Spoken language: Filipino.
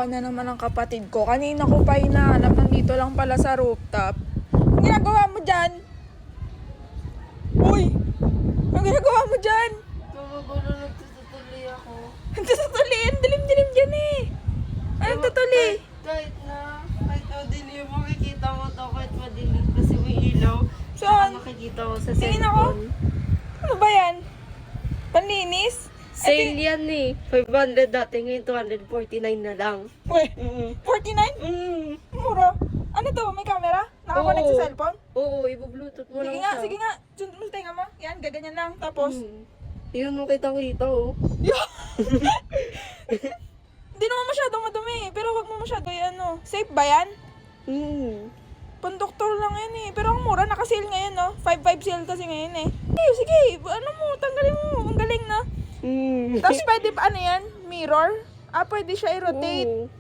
Na naman ang kapatid ko. Kanina ko pa hinahanap. Nandito lang pala sa rooftop. Ang ginagawa mo dyan? Uy! Ang ginagawa mo dyan? Magugulo, nagtutuloy ako. Ang tutuli. Ang dilim-dilim dyan eh. Anong tutuli? Kahit madilim, makikita mo to kahit madilim kasi may ilaw. Saan? Makikita mo sa Tingin ako. cellphone. Ano ba yan? Panlinis? Sale yan eh. 500 dati, ngayon 249 na lang. Uy! Mm. 49? Mura. Ano to? May camera? Nakakonect sa Oo. cellphone? Oo, ibu-bluetooth mo Sige lang nga, siya. sige nga. Sunod mo sa tenga mo. Yan, gaganyan lang. Tapos, Yun mo kitang-kita oh. hindi naman masyadong madumi. Pero wag mo masyado yan, no. Safe ba yan? Pandoktor lang yan eh. Pero ang mura, naka-sale ngayon, no? 5-5 sale kasi ngayon eh. Sige, ano mo, tanggalin mo. Ang galing, no? Tapos pwede pa, ano yan? Mirror? Pwede siya i-rotate. Oo.